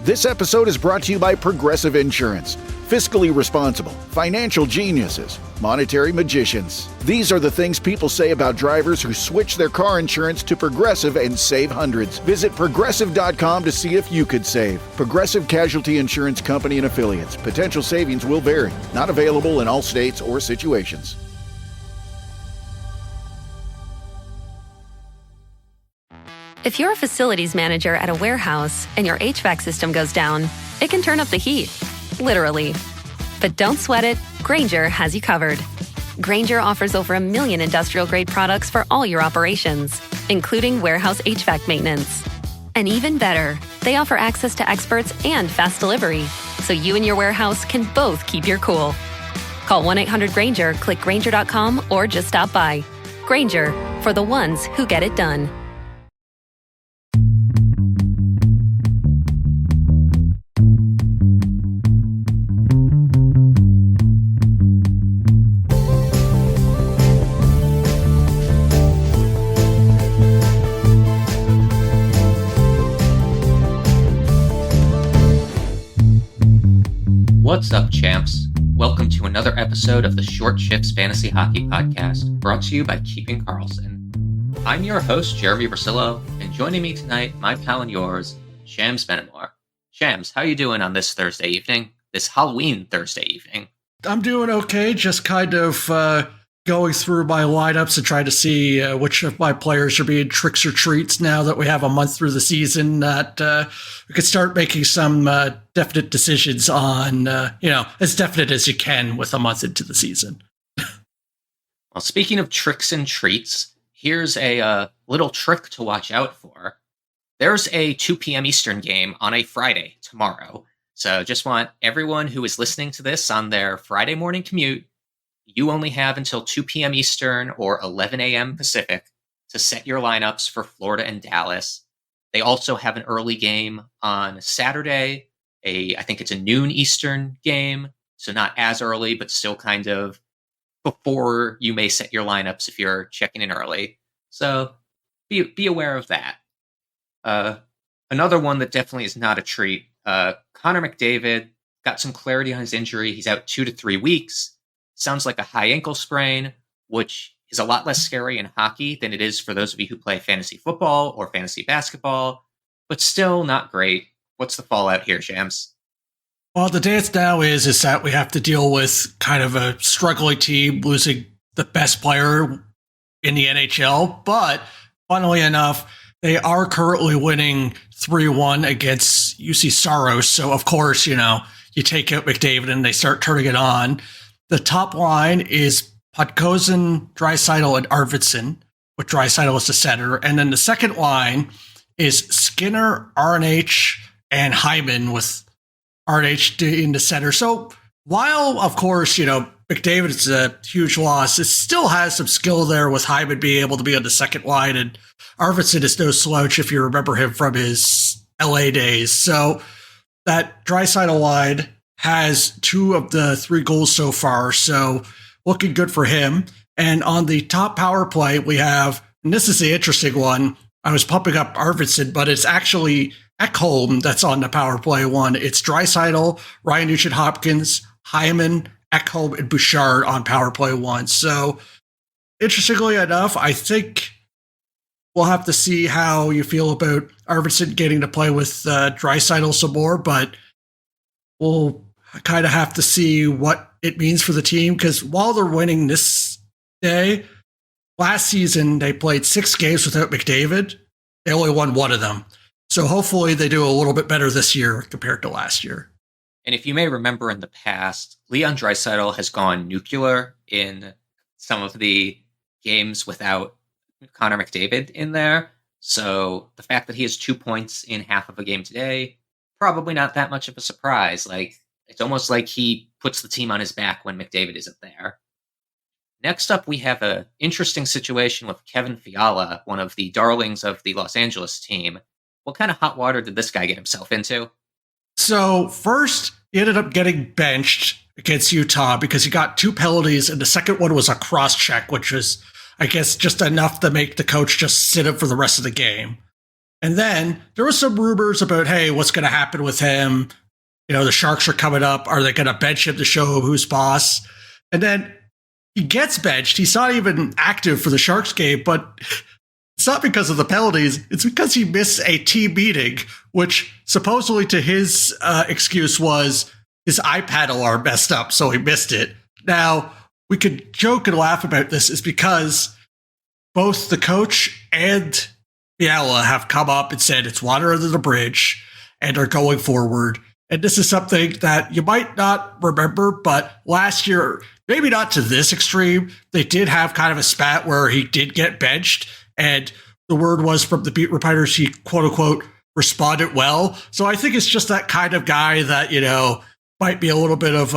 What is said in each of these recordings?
This episode is brought to you by Progressive Insurance. Fiscally responsible, financial geniuses, monetary magicians. These are the things people say about drivers who switch their car insurance to Progressive and save hundreds. Visit Progressive.com to see if you could save. Progressive Casualty Insurance Company and Affiliates. Potential savings will vary. Not available in all states or situations. If you're a facilities manager at a warehouse and your HVAC system goes down, it can turn up the heat, literally. But don't sweat it, Grainger has you covered. Grainger offers over 1 million industrial-grade products for all your operations, including warehouse HVAC maintenance. And even better, they offer access to experts and fast delivery, so you and your warehouse can both keep your cool. Call 1-800-GRAINGER, click Grainger.com, or just stop by. Grainger, for the ones who get it done. What's up, champs? Welcome to another episode of the Short Shifts Fantasy Hockey Podcast, brought to you by Keeping Karlsson. I'm your host, Jeremy Brasillo, and joining me tonight, my pal and yours, Shams Benamor. Shams, how you doing on this Thursday evening? This Halloween Thursday evening? I'm doing okay, just kind of going through my lineups and trying to see which of my players are being tricks or treats now that we have a month through the season, that we could start making some definite decisions on, as definite as you can with a month into the season. Well, speaking of tricks and treats, here's a little trick to watch out for. There's a 2 p.m. Eastern game on a Friday tomorrow. So just want everyone who is listening to this on their Friday morning commute, you only have until 2 p.m. Eastern or 11 a.m. Pacific to set your lineups for Florida and Dallas. They also have an early game on Saturday. I think it's a noon Eastern game, so not as early, but still kind of before you may set your lineups if you're checking in early. So be aware of that. Another one that definitely is not a treat. Connor McDavid got some clarity on his injury. He's out 2 to 3 weeks. Sounds like a high ankle sprain, which is a lot less scary in hockey than it is for those of you who play fantasy football or fantasy basketball, but still not great. What's the fallout here, Shams? Well, the dance now is that we have to deal with kind of a struggling team losing the best player in the NHL, but funnily enough, they are currently winning 3-1 against UC Saros. So, of course, you take out McDavid and they start turning it on. The top line is Podkolzin, Draisaitl, and Arvidsson, with Draisaitl as the center. And then the second line is Skinner, RNH, and Hyman, with RNH in the center. So while, of course, McDavid is a huge loss, it still has some skill there with Hyman being able to be on the second line. And Arvidsson is no slouch if you remember him from his LA days. So that Draisaitl line has 2 of the 3 goals so far, so looking good for him. And on the top power play, we have, and this is the interesting one, I was pumping up Arvidsson, but it's actually Ekholm that's on the power play one. It's Draisaitl, Ryan Nugent-Hopkins, Hyman, Ekholm, and Bouchard on power play one. So, interestingly enough, I think we'll have to see how you feel about Arvidsson getting to play with Draisaitl some more, but we'll kind of have to see what it means for the team, because while they're winning this day, last season they played 6 games without McDavid. They only won 1 of them. So hopefully they do a little bit better this year compared to last year. And if you may remember in the past, Leon Draisaitl has gone nuclear in some of the games without Connor McDavid in there. So the fact that he has 2 points in half of a game today, probably not that much of a surprise. It's almost like he puts the team on his back when McDavid isn't there. Next up, we have an interesting situation with Kevin Fiala, one of the darlings of the Los Angeles team. What kind of hot water did this guy get himself into? So first, he ended up getting benched against Utah because he got 2 penalties, and the second one was a cross-check, which was, I guess, just enough to make the coach just sit him for the rest of the game. And then there was some rumors about, hey, what's going to happen with him? You know, the Sharks are coming up. Are they going to bench him to show who's boss? And then he gets benched. He's not even active for the Sharks game, but it's not because of the penalties. It's because he missed a team meeting, which supposedly to his excuse was his iPad alarm messed up, so he missed it. Now, we could joke and laugh about this is because both the coach and Fiala have come up and said it's water under the bridge and are going forward. And this is something that you might not remember, but last year, maybe not to this extreme, they did have kind of a spat where he did get benched. And the word was from the beat reporters, he quote unquote responded well. So I think it's just that kind of guy that, you know, might be a little bit of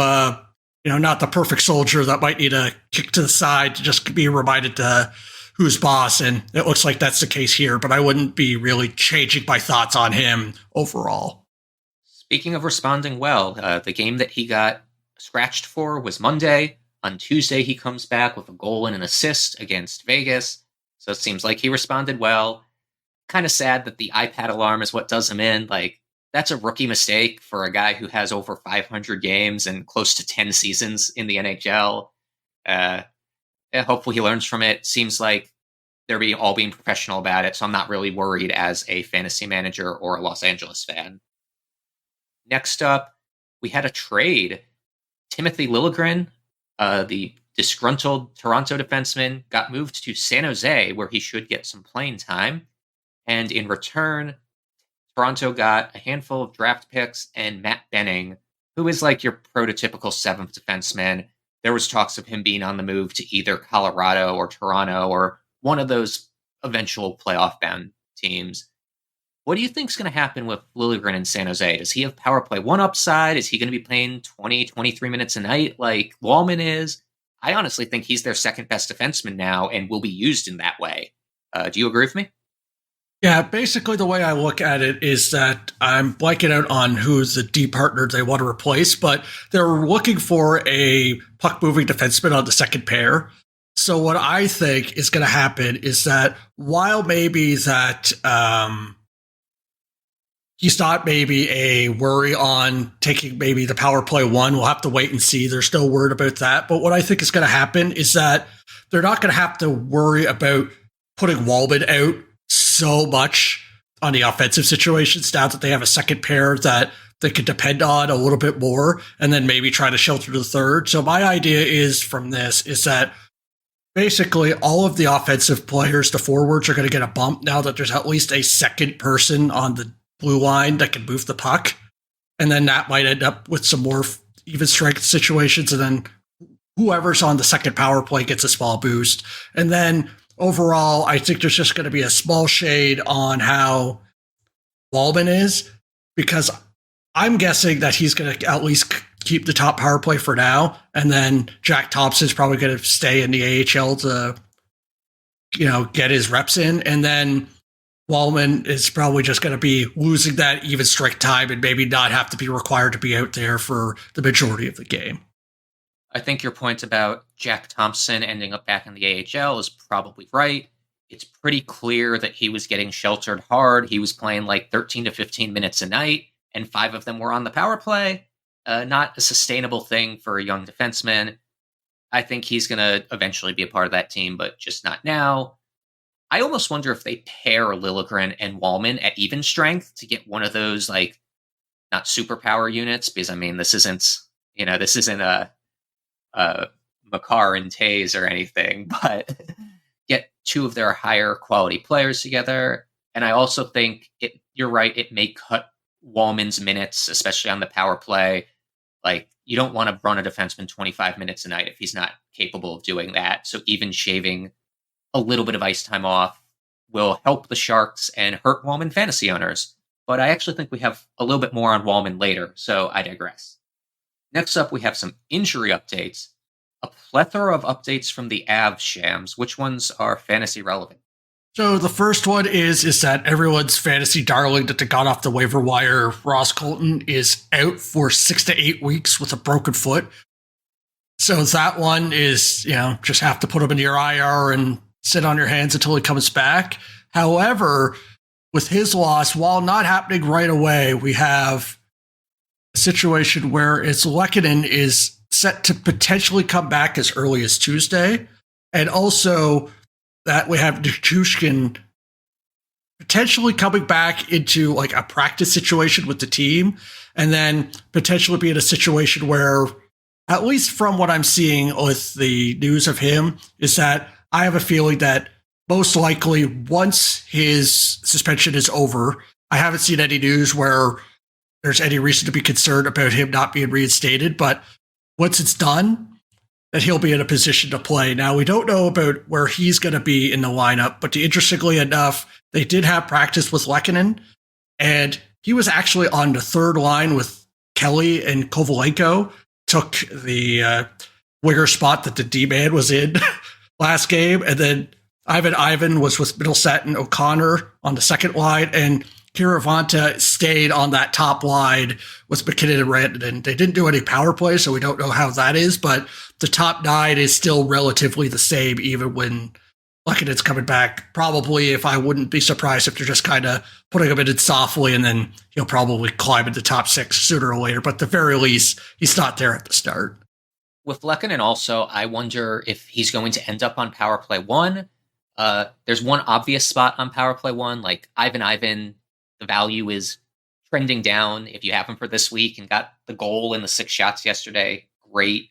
not the perfect soldier that might need a kick to the side to just be reminded to who's boss. And it looks like that's the case here, but I wouldn't be really changing my thoughts on him overall. Speaking of responding well, the game that he got scratched for was Monday. On Tuesday, he comes back with a goal and an assist against Vegas. So it seems like he responded well. Kind of sad that the iPad alarm is what does him in. Like, that's a rookie mistake for a guy who has over 500 games and close to 10 seasons in the NHL. Hopefully he learns from it. Seems like they're all being professional about it, so I'm not really worried as a fantasy manager or a Los Angeles fan. Next up, we had a trade. Timothy Liljegren, the disgruntled Toronto defenseman, got moved to San Jose, where he should get some playing time. And in return, Toronto got a handful of draft picks and Matt Benning, who is like your prototypical seventh defenseman. There was talks of him being on the move to either Colorado or Toronto or one of those eventual playoff-bound teams. What do you think is going to happen with Liljegren in San Jose? Does he have power play one upside? Is he going to be playing 20, 23 minutes a night like Walman is? I honestly think he's their second best defenseman now and will be used in that way. Do you agree with me? Yeah, basically the way I look at it is that I'm blanking out on who's the D partner they want to replace, but they're looking for a puck-moving defenseman on the second pair. So what I think is going to happen is that while maybe that he's not maybe a worry on taking maybe the power play one, we'll have to wait and see. There's no word about that. But what I think is going to happen is that they're not going to have to worry about putting Walman out so much on the offensive situations now that they have a second pair that they could depend on a little bit more and then maybe try to shelter the third. So my idea is from this is that basically all of the offensive players, the forwards, are going to get a bump now that there's at least a second person on the blue line that can move the puck. And then that might end up with some more even strength situations. And then whoever's on the second power play gets a small boost. And then overall, I think there's just going to be a small shade on how Walman is, because I'm guessing that he's going to at least keep the top power play for now. And then Jack Thompson's probably going to stay in the AHL to, get his reps in. And then Walman is probably just going to be losing that even strength time and maybe not have to be required to be out there for the majority of the game. I think your point about Jack Thompson ending up back in the AHL is probably right. It's pretty clear that he was getting sheltered hard. He was playing like 13 to 15 minutes a night, and 5 of them were on the power play. Not a sustainable thing for a young defenseman. I think he's going to eventually be a part of that team, but just not now. I almost wonder if they pair Liljegren and Walman at even strength to get one of those, like, not superpower units, because, I mean, this isn't a Makar and Taze or anything, but get 2 of their higher quality players together. And I also think you're right, it may cut Walman's minutes, especially on the power play. Like, you don't want to run a defenseman 25 minutes a night if he's not capable of doing that. So even shaving a little bit of ice time off will help the Sharks and hurt Walman fantasy owners. But I actually think we have a little bit more on Walman later, so I digress. Next up, we have some injury updates. A plethora of updates from the Avs shams. Which ones are fantasy relevant? So the first one is that everyone's fantasy darling that they got off the waiver wire, Ross Colton, is out for 6 to 8 weeks with a broken foot. So that one is, just have to put him in your IR and sit on your hands until he comes back. However, with his loss, while not happening right away, we have a situation where it's Lehkonen is set to potentially come back as early as Tuesday. And also that we have Nichushkin potentially coming back into like a practice situation with the team, and then potentially be in a situation where, at least from what I'm seeing with the news of him, is that I have a feeling that most likely once his suspension is over, I haven't seen any news where there's any reason to be concerned about him not being reinstated, but once it's done, that he'll be in a position to play. Now, we don't know about where he's going to be in the lineup, but interestingly enough, they did have practice with Lehkonen, and he was actually on the third line with Kelly, and Kovalenko took the winger spot that the D-man was in last game, and then Ivan was with Mittelstadt and O'Connor on the second line, and Kiravanta stayed on that top line with McKinnon and Rantanen. They didn't do any power play, so we don't know how that is, but the top nine is still relatively the same, even when Lehkonen's coming back. Probably, if I wouldn't be surprised if they're just kind of putting him in it softly, and then he'll probably climb into the top six sooner or later, but at the very least, he's not there at the start. With Lehkonen also, I wonder if he's going to end up on power play one. There's one obvious spot on power play one, like Ivan, the value is trending down. If you have him for this week and got the goal and the 6 shots yesterday, great.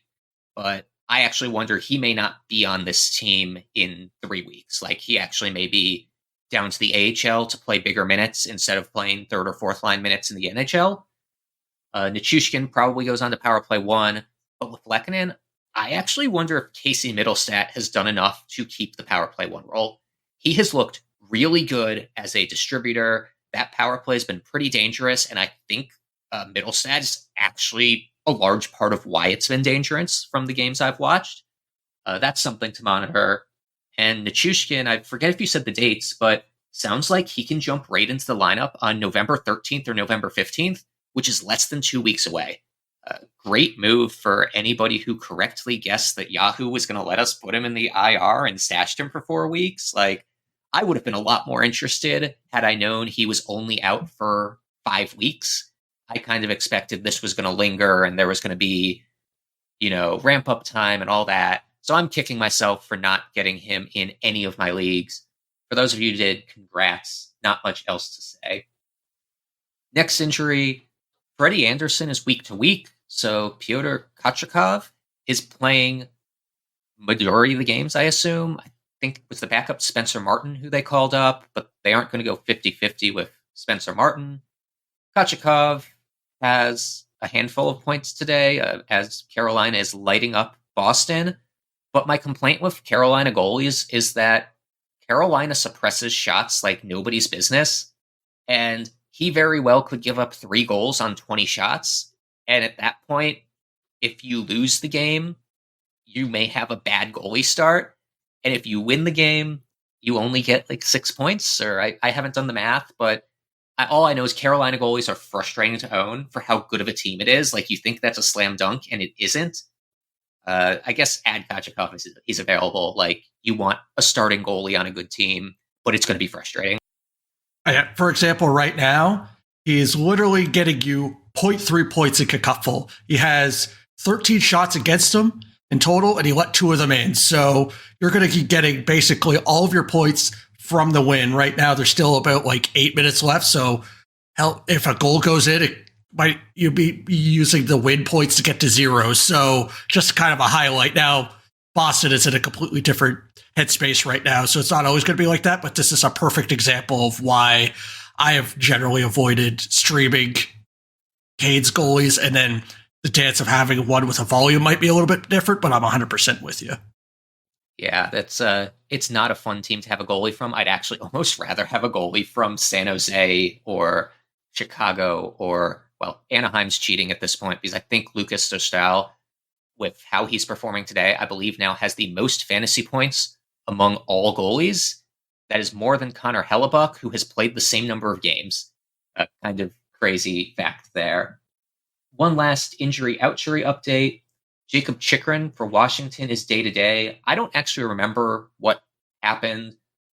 But I actually wonder he may not be on this team in 3 weeks. Like, he actually may be down to the AHL to play bigger minutes instead of playing third or fourth line minutes in the NHL. Nichushkin probably goes on to power play one. But with Lehkonen, I actually wonder if Casey Mittelstadt has done enough to keep the power play one role. He has looked really good as a distributor. That power play has been pretty dangerous, and I think Mittelstadt is actually a large part of why it's been dangerous from the games I've watched. That's something to monitor. And Nichushkin, I forget if you said the dates, but sounds like he can jump right into the lineup on November 13th or November 15th, which is less than 2 weeks away. Great move for anybody who correctly guessed that Yahoo was going to let us put him in the IR and stashed him for 4 weeks. Like, I would have been a lot more interested had I known he was only out for 5 weeks. I kind of expected this was going to linger and there was going to be, ramp up time and all that. So I'm kicking myself for not getting him in any of my leagues. For those of you who did, congrats. Not much else to say. Next injury, Freddie Andersen is week to week. So Pyotr Kochetkov is playing majority of the games, I assume. I think it was the backup Spencer Martin who they called up, but they aren't going to go 50-50 with Spencer Martin. Kochetkov has a handful of points today as Carolina is lighting up Boston. But my complaint with Carolina goalies is that Carolina suppresses shots like nobody's business. And he very well could give up 3 goals on 20 shots. And at that point, if you lose the game, you may have a bad goalie start. And if you win the game, you only get like 6 points. Or I haven't done the math, but all I know is Carolina goalies are frustrating to own for how good of a team it is. Like, you think that's a slam dunk, and it isn't. I guess add Kochetkov if he's available. Like, you want a starting goalie on a good team, but it's going to be frustrating. For example, right now, he is literally getting you 0.3 points in Cupful. He has 13 shots against him in total, and he let 2 of them in. So you're going to keep getting basically all of your points from the win. Right now, there's still about 8 minutes left. So hell, if a goal goes in, you'd be using the win points to get to 0. So just kind of a highlight. Now, Boston is in a completely different headspace right now, so it's not always going to be like that, but this is a perfect example of why I have generally avoided streaming Cade's goalies, and then the chance of having one with a volume might be a little bit different, but I'm 100% with you. Yeah, that's it's not a fun team to have a goalie from. I'd actually almost rather have a goalie from San Jose or Chicago or, well, Anaheim's cheating at this point because I think Lucas Dostal, with how he's performing today, I believe now has the most fantasy points among all goalies. That is more than Connor Hellebuck, who has played the same number of games. Kind of crazy fact there. One last injury update. Jakob Chychrun for Washington is day-to-day. I don't actually remember what happened.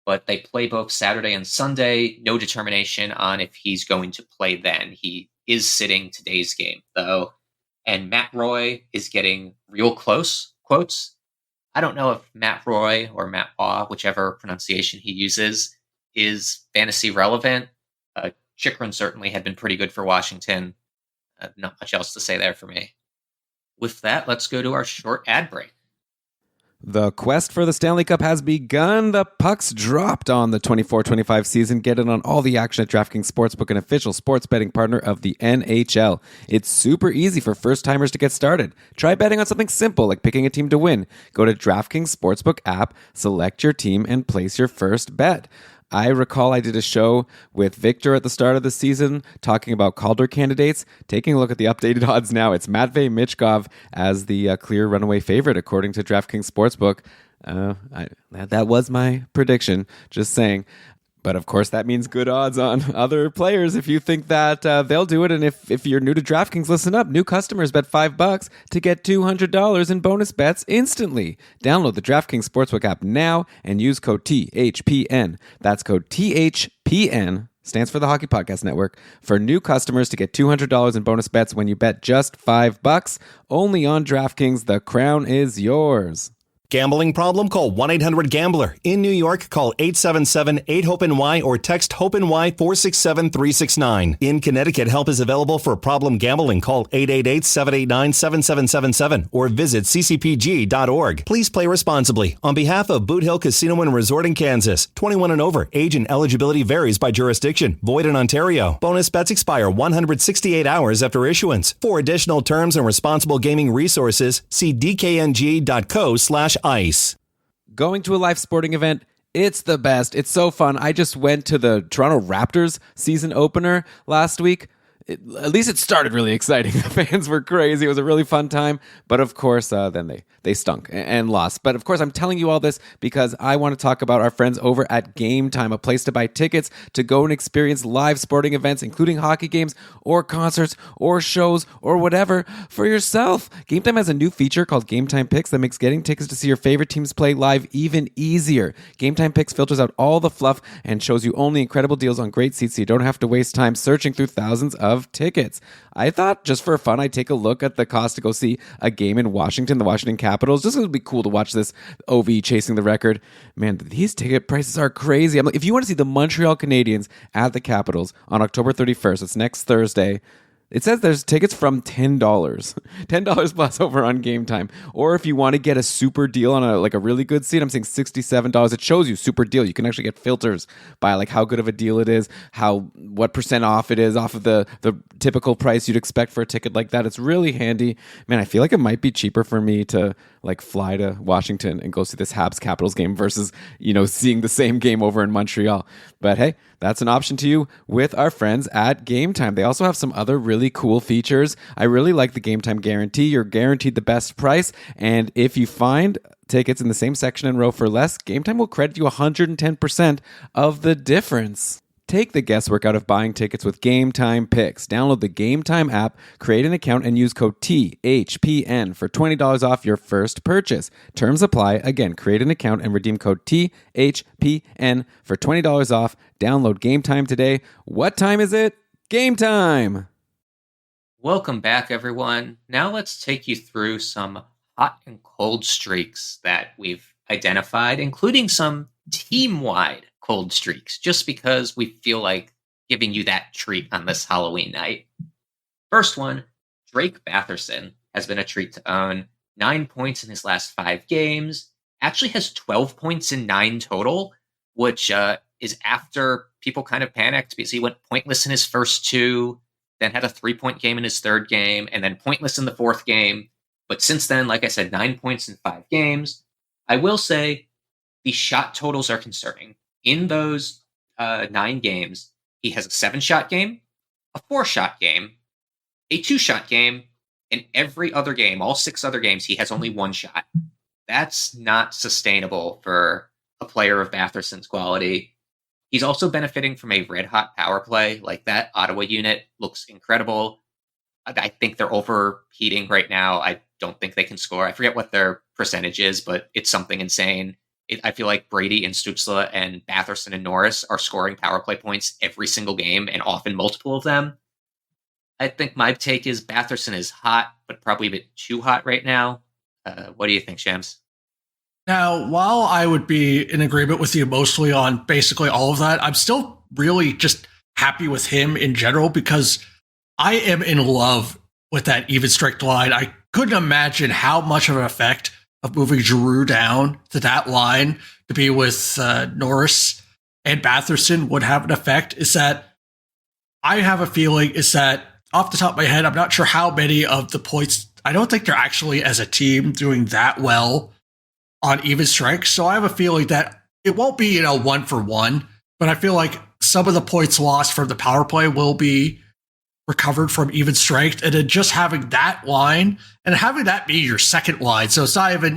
but they play both Saturday and Sunday. No determination on if he's going to play then. He is sitting today's game, though. And Matt Roy is getting real close, quotes. I don't know if Matt Roy or Matt Baugh, whichever pronunciation he uses, is fantasy relevant. Chychrun certainly had been pretty good for Washington. Not much else to say there for me. With that, let's go to our short ad break. The quest for the Stanley Cup has begun. The pucks dropped on the 24-25 season. Get in on all the action at DraftKings Sportsbook, an official sports betting partner of the NHL. It's super easy for first-timers to get started. Try betting on something simple like picking a team to win. Go to DraftKings Sportsbook app, select your team, and place your first bet. I recall I did a show with Viktor at the start of the season talking about Calder candidates. Taking a look at the updated odds now, it's Matvei Michkov as the clear runaway favorite according to DraftKings Sportsbook. That was my prediction, just saying. But of course, that means good odds on other players if you think that they'll do it. And if you're new to DraftKings, listen up. New customers bet $5 to get $200 in bonus bets instantly. Download the DraftKings Sportsbook app now and use code THPN. That's code THPN, stands for the Hockey Podcast Network, for new customers to get $200 in bonus bets when you bet just $5. Only on DraftKings. The crown is yours. Gambling problem? Call 1-800-GAMBLER. In New York, call 877-8-HOPE-NY or text HOPE-NY 467-369. In Connecticut, help is available for problem gambling. Call 888-789-7777 or visit ccpg.org. Please play responsibly. On behalf of Boot Hill Casino and Resort in Kansas, 21 and over. Age and eligibility varies by jurisdiction. Void in Ontario. Bonus bets expire 168 hours after issuance. For additional terms and responsible gaming resources, see dkng.co/ice. Going to a live sporting event, it's the best. It's so fun. I just went to the Toronto Raptors season opener last week. At least it started really exciting. The fans were crazy. It was a really fun time. But of course, then they stunk and lost. But of course, I'm telling you all this because I want to talk about our friends over at Game Time, a place to buy tickets to go and experience live sporting events, including hockey games or concerts or shows or whatever for yourself. Game Time has a new feature called Game Time Picks that makes getting tickets to see your favorite teams play live even easier. Game Time Picks filters out all the fluff and shows you only incredible deals on great seats so you don't have to waste time searching through thousands of tickets. I thought just for fun, I'd take a look at the cost to go see a game in Washington, the Washington Capitals. Just going to be cool to watch this OV chasing the record. Man, these ticket prices are crazy. I'm like, if you want to see the Montreal Canadiens at the Capitals on October 31st, it's next Thursday. It says there's tickets from $10. $10 plus over on Game Time. Or if you want to get a super deal on a really good seat, I'm saying $67. It shows you super deal. You can actually get filters by like how good of a deal it is, what percent off it is off of the typical price you'd expect for a ticket like that. It's really handy. Man, I feel like it might be cheaper for me to like fly to Washington and go see this Habs Capitals game versus, seeing the same game over in Montreal. But hey, that's an option to you with our friends at Game Time. They also have some other really cool features. I really like the Game Time guarantee. You're guaranteed the best price. And if you find tickets in the same section and row for less, Game Time will credit you 110% of the difference. Take the guesswork out of buying tickets with Game Time Picks. Download the Game Time app, create an account, and use code THPN for $20 off your first purchase. Terms apply. Again, create an account and redeem code THPN for $20 off. Download Game Time today. What time is it? Game time! Welcome back, everyone. Now let's take you through some hot and cold streaks that we've identified, including some team-wide cold streaks, just because we feel like giving you that treat on this Halloween night. First one, Drake Batherson has been a treat to own. 9 points in his last 5 games. Actually has 12 points in 9 total, which is after people kind of panicked because he went pointless in his first 2, then had a 3-point game in his 3rd game, and then pointless in the 4th game. But since then, like I said, 9 points in 5 games. I will say the shot totals are concerning. In those 9 games, he has a 7-shot game, a 4-shot game, a 2-shot game, and every other game, all 6 other games, he has only 1 shot. That's not sustainable for a player of Batherson's quality. He's also benefiting from a red-hot power play. Like, that Ottawa unit looks incredible. I think they're overheating right now. I don't think they can score. I forget what their percentage is, but it's something insane. I feel like Brady and Stützle and Batherson and Norris are scoring power play points every single game and often multiple of them. I think my take is Batherson is hot, but probably a bit too hot right now. What do you think, Shams? Now, while I would be in agreement with you mostly on basically all of that, I'm still really just happy with him in general because I am in love with that even strength line. I couldn't imagine how much of an effect of moving Giroux down to that line to be with Norris and Batherson would have an effect. Is that I have a feeling is that off the top of my head, I'm not sure how many of the points. I don't think they're actually as a team doing that well on even strength. So I have a feeling that it won't be 1-for-1, but I feel like some of the points lost from the power play will be recovered from even strength, and then just having that line and having that be your second line. So it's not even,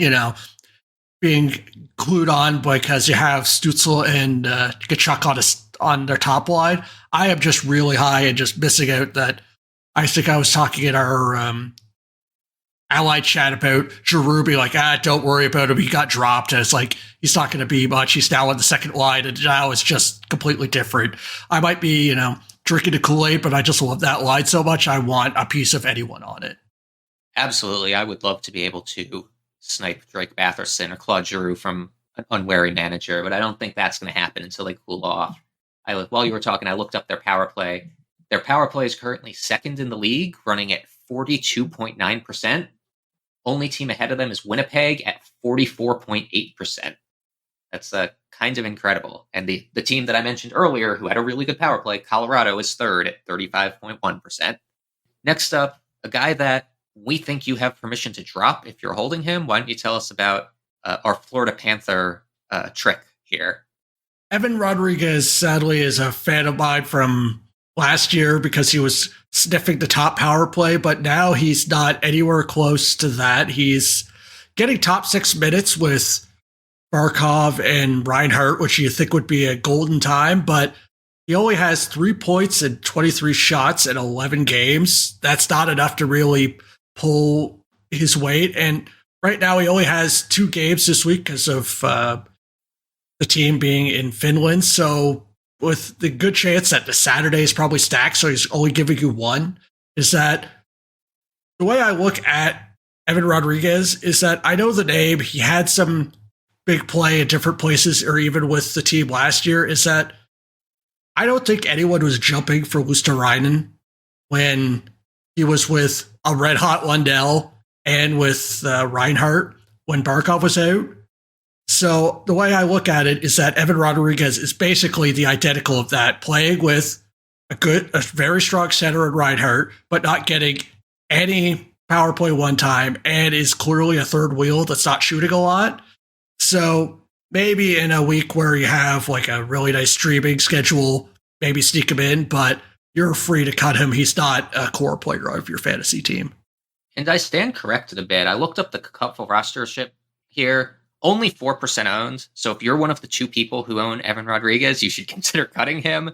being glued on because you have Stützle and Tkachuk on their top line. I am just really high and just missing out that I think I was talking in our allied chat about Giroux being like, don't worry about him. He got dropped. And it's like, he's not going to be much. He's now on the second line, and now it's just completely different. I might be, drinking the Kool-Aid, but I just love that line so much. I want a piece of anyone on it. Absolutely. I would love to be able to snipe Drake Batherson or Claude Giroux from an unwary manager, but I don't think that's going to happen until they cool off. While you were talking, I looked up their power play. Their power play is currently second in the league, running at 42.9%. Only team ahead of them is Winnipeg at 44.8%. That's kind of incredible. And the team that I mentioned earlier, who had a really good power play, Colorado, is third at 35.1%. Next up, a guy that we think you have permission to drop if you're holding him. Why don't you tell us about our Florida Panther trick here? Evan Rodrigues, sadly, is a fan of mine from last year because he was sniffing the top power play, but now he's not anywhere close to that. He's getting top 6 minutes with Barkov and Reinhart, which you think would be a golden time, but he only has 3 points and 23 shots in 11 games. That's not enough to really pull his weight. And right now he only has 2 games this week because of the team being in Finland. So with the good chance that the Saturday is probably stacked, so he's only giving you 1, is that the way I look at Evan Rodrigues is that I know the name. He had some big play at different places, or even with the team last year, is that I don't think anyone was jumping for Luosterainen when he was with a red-hot Lundell and with Reinhart when Barkov was out. So the way I look at it is that Evan Rodrigues is basically the identical of that, playing with a very strong center in Reinhart, but not getting any power play one time, and is clearly a third wheel that's not shooting a lot. So maybe in a week where you have like a really nice streaming schedule, maybe sneak him in, but you're free to cut him. He's not a core player of your fantasy team. And I stand corrected a bit. I looked up the Cupful rostership here. Only 4% owned. So if you're one of the 2 people who own Evan Rodrigues, you should consider cutting him.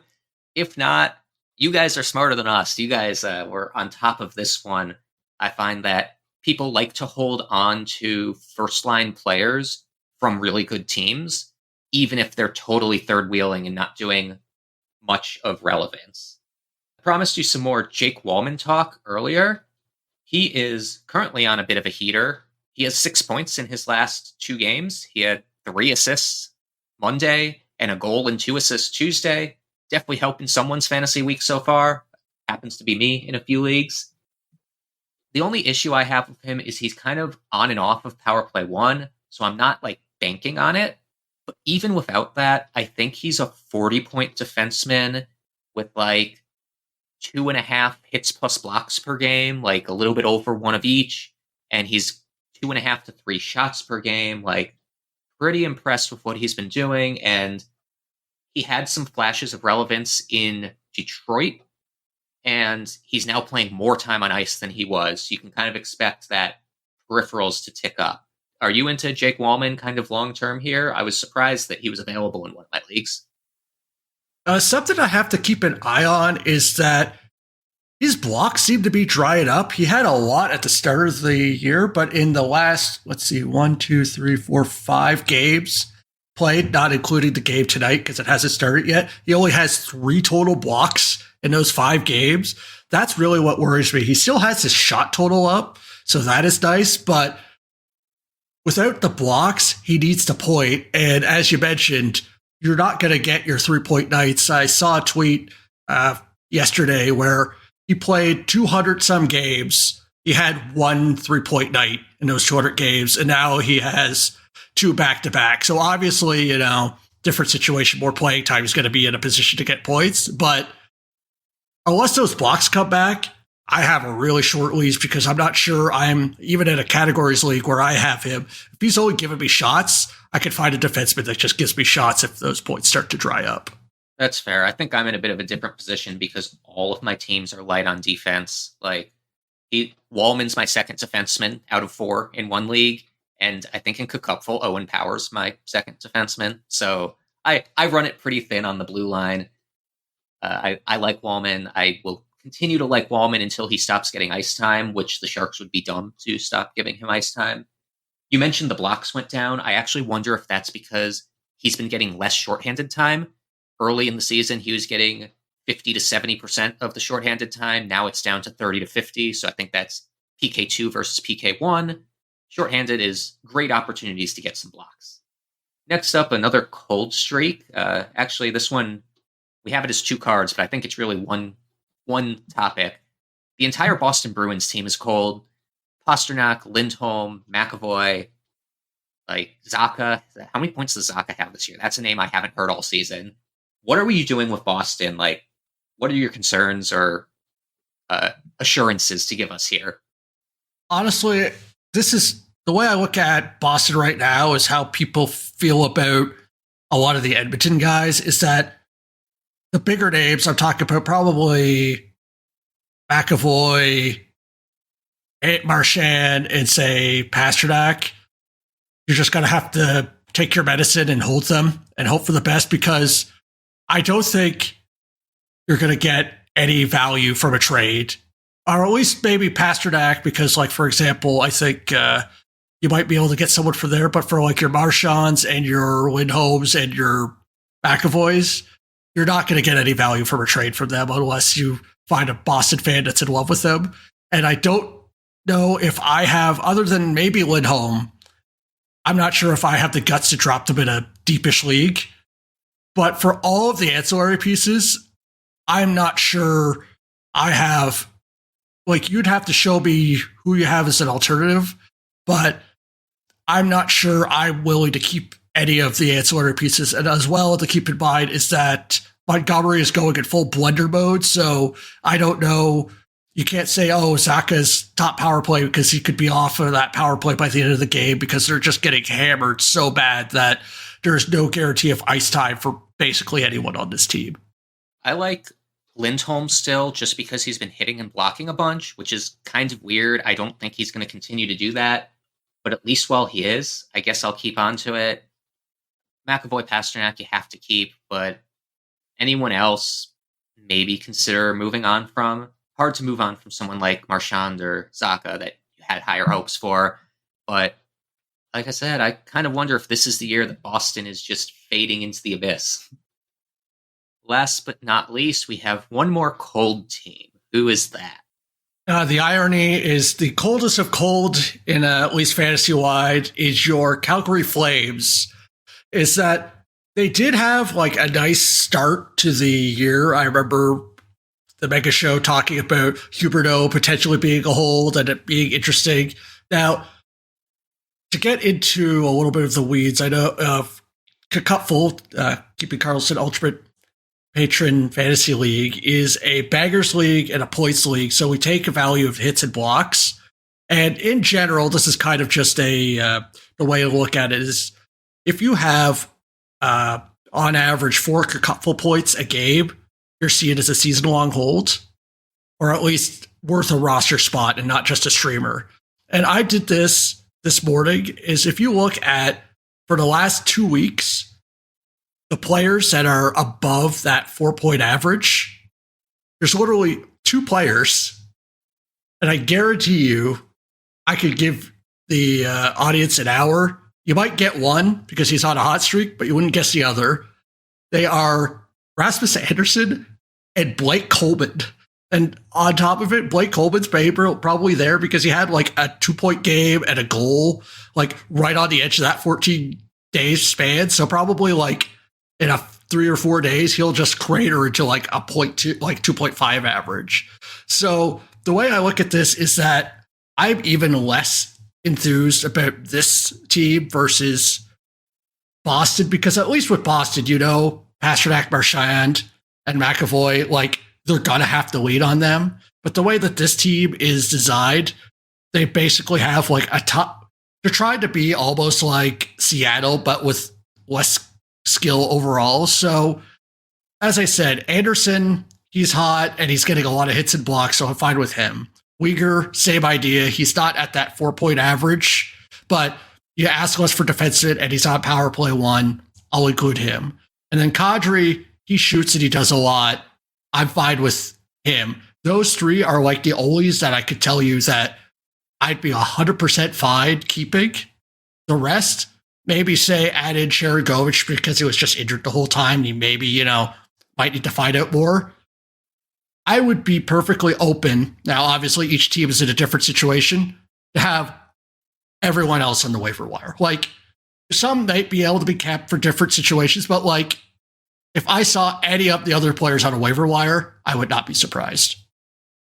If not, you guys are smarter than us. You guys were on top of this one. I find that people like to hold on to first-line players from really good teams, even if they're totally third-wheeling and not doing much of relevance. I promised you some more Jake Walman talk earlier. He is currently on a bit of a heater. He has 6 points in his last 2 games. He had 3 assists Monday and a goal and 2 assists Tuesday. Definitely helping someone's fantasy week so far. Happens to be me in a few leagues. The only issue I have with him is he's kind of on and off of power play 1, so I'm not banking on it. But even without that, I think he's a 40-point defenseman with 2.5 hits plus blocks per game, a little bit over 1 of each. And he's 2.5 to 3 shots per game. Pretty impressed with what he's been doing. And he had some flashes of relevance in Detroit. And he's now playing more time on ice than he was. You can kind of expect that peripherals to tick up. Are you into Jake Walman kind of long-term here? I was surprised that he was available in one of my leagues. Something I have to keep an eye on is that his blocks seem to be drying up. He had a lot at the start of the year, but in the last, 5 games, played, not including the game tonight because it hasn't started yet, he only has 3 total blocks in those 5 games. That's really what worries me. He still has his shot total up, so that is nice, but without the blocks, he needs to point. And as you mentioned, you're not going to get your 3-point nights. I saw a tweet yesterday where he played 200 some games. He had 1 3-point night in those 200 games, and now he has 2 back-to-back. So obviously, different situation, more playing time, he's going to be in a position to get points. But unless those blocks come back, I have a really short leash because I'm not sure I'm even in a categories league where I have him. If he's only giving me shots, I could find a defenseman that just gives me shots if those points start to dry up. That's fair. I think I'm in a bit of a different position because all of my teams are light on defense. Walman's my second defenseman out of 4 in one league, and I think in Kochetkov, Owen Power's my second defenseman. So I run it pretty thin on the blue line. I like Walman. I will continue to like Walman until he stops getting ice time, which the Sharks would be dumb to stop giving him ice time. You mentioned the blocks went down. I actually wonder if that's because he's been getting less shorthanded time. Early in the season, he was getting 50 to 70% of the shorthanded time. Now it's down to 30 to 50. So I think that's PK2 versus PK1. Shorthanded is great opportunities to get some blocks. Next up, another cold streak. Actually, this one, we have it as 2 cards, but I think it's really one topic. The entire Boston Bruins team is cold. Pastrnak, Lindholm, McAvoy, Zacha. How many points does Zacha have this year? That's a name I haven't heard all season. What are we doing with Boston? What are your concerns or assurances to give us here? Honestly, this is the way I look at Boston right now is how people feel about a lot of the Edmonton guys is that the bigger names I'm talking about, probably McAvoy, Marchand, and say Pastrnak, you're just going to have to take your medicine and hold them and hope for the best because I don't think you're going to get any value from a trade. Or at least maybe Pastrnak because, for example, I think you might be able to get someone from there, but for your Marchands and your Lindholms and your McAvoys, you're not going to get any value from a trade from them unless you find a Boston fan that's in love with them. And I don't know if I have, other than maybe Lindholm, I'm not sure if I have the guts to drop them in a deepish league. But for all of the ancillary pieces, I'm not sure I have, you'd have to show me who you have as an alternative, but I'm not sure I'm willing to keep any of the ancillary pieces. And as well to keep in mind is that Montgomery is going in full blender mode. So I don't know. You can't say, Zacha's top power play because he could be off of that power play by the end of the game because they're just getting hammered so bad that there's no guarantee of ice time for basically anyone on this team. I like Lindholm still just because he's been hitting and blocking a bunch, which is kind of weird. I don't think he's going to continue to do that. But at least while he is, I guess I'll keep on to it. McAvoy, Pastrnak, you have to keep, but anyone else, maybe consider moving on from. Hard to move on from someone like Marchand or Zacha that you had higher hopes for. But like I said, I kind of wonder if this is the year that Boston is just fading into the abyss. Last but not least, we have one more cold team. Who is that? The irony is the coldest of cold, in at least fantasy-wide, is your Calgary Flames. Is that they did have a nice start to the year. I remember the Mega Show talking about Huberdeau potentially being a hold and it being interesting. Now, to get into a little bit of the weeds, I know Kochetkov, Keeping Karlsson Ultimate Patron Fantasy League is a baggers league and a points league. So we take a value of hits and blocks. And in general, this is kind of just the way to look at it is if you have on average 4 Kochetkov points a game, you're seen as a season-long hold, or at least worth a roster spot and not just a streamer. And I did this morning, is if you look at, for the last 2 weeks, the players that are above that 4-point average, there's literally 2 players, and I guarantee you, I could give the audience an hour You might get one because he's on a hot streak, but you wouldn't guess the other. They are Rasmus Andersen and Blake Coleman. And on top of it, Blake Coleman's probably there because he had like a 2-point game and a goal, like right on the edge of that 14 days span. So probably like in a 3 or 4 days, he'll just crater into like a 0.2, like 2.5 average. So the way I look at this is that I'm even less enthused about this team versus Boston, because at least with Boston, Pastrnak, Marchand, and McAvoy, like, they're going to have to lean on them. But the way that this team is designed, they basically have like they're trying to be almost like Seattle, but with less skill overall. So, as I said, Andersen, he's hot and he's getting a lot of hits and blocks, so I'm fine with him. Uyghur, same idea. He's not at that 4-point average, but you ask us for defenseman and he's on power play 1, I'll include him. And then Kadri, he shoots and he does a lot. I'm fine with him. Those 3 are like the onlys that I could tell you that I'd be 100% fine keeping. The rest, maybe say add in Sharangovich because he was just injured the whole time. And he maybe, might need to find out more. I would be perfectly open. Now, obviously, each team is in a different situation to have everyone else on the waiver wire. Like, some might be able to be capped for different situations, but like, if I saw any of the other players on a waiver wire, I would not be surprised.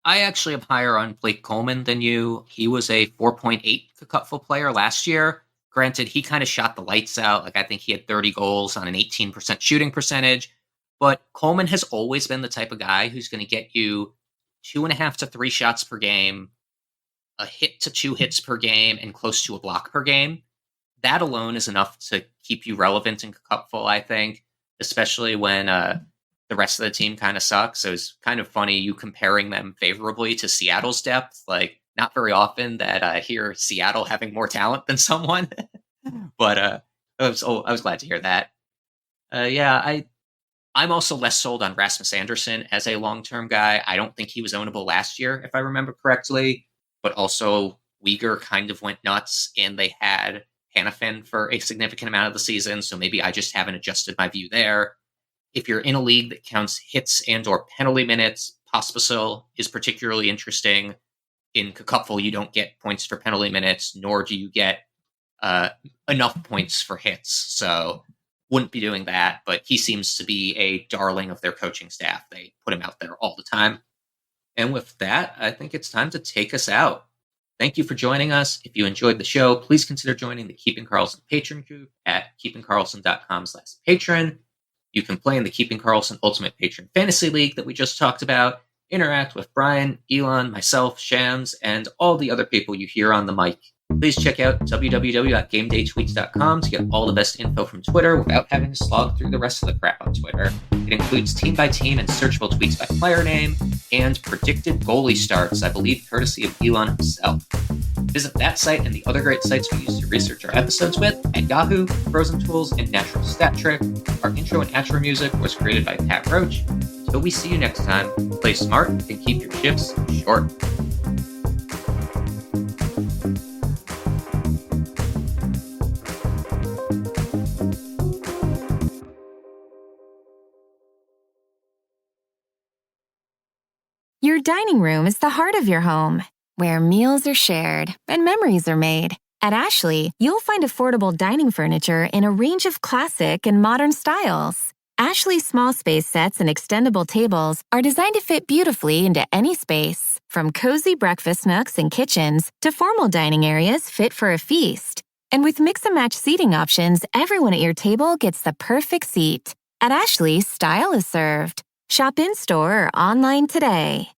I actually am higher on Blake Coleman than you. He was a 4.8 cupful player last year. Granted, he kind of shot the lights out. Like, I think he had 30 goals on an 18% shooting percentage. But Coleman has always been the type of guy who's going to get you 2.5 to 3 shots per game, a hit to 2 hits per game, and close to a block per game. That alone is enough to keep you relevant in cupful, I think. Especially when the rest of the team kind of sucks. So it's kind of funny you comparing them favorably to Seattle's depth. Like, not very often that I hear Seattle having more talent than someone. But I was glad to hear that. I'm also less sold on Rasmus Andersen as a long-term guy. I don't think he was ownable last year, if I remember correctly. But also, Uyghur kind of went nuts, and they had Hanifin for a significant amount of the season, so maybe I just haven't adjusted my view there. If you're in a league that counts hits and or penalty minutes, Pospisil is particularly interesting. In Cupful, you don't get points for penalty minutes, nor do you get enough points for hits, so wouldn't be doing that, but he seems to be a darling of their coaching staff. They put him out there all the time. And with that, I think it's time to take us out. Thank you for joining us. If you enjoyed the show, please consider joining the Keeping Karlsson Patreon group at keepingkarlsson.com/patron. You can play in the Keeping Karlsson Ultimate Patron Fantasy League that we just talked about, interact with Brian, Elon, myself, Shams, and all the other people you hear on the mic. Please check out www.gamedaytweets.com to get all the best info from Twitter without having to slog through the rest of the crap on Twitter. It includes team-by-team and searchable tweets by player name, and predicted goalie starts, I believe courtesy of Elon himself. Visit that site and the other great sites we use to research our episodes with at Yahoo, Frozen Tools, and Natural Stat Trick. Our intro and outro music was created by Pat Roach. Till we see you next time, play smart and keep your shifts short. Your dining room is the heart of your home, where meals are shared and memories are made. At Ashley, you'll find affordable dining furniture in a range of classic and modern styles. Ashley's small space sets and extendable tables are designed to fit beautifully into any space, from cozy breakfast nooks and kitchens to formal dining areas fit for a feast. And with mix-and-match seating options, everyone at your table gets the perfect seat. At Ashley, style is served. Shop in-store or online today.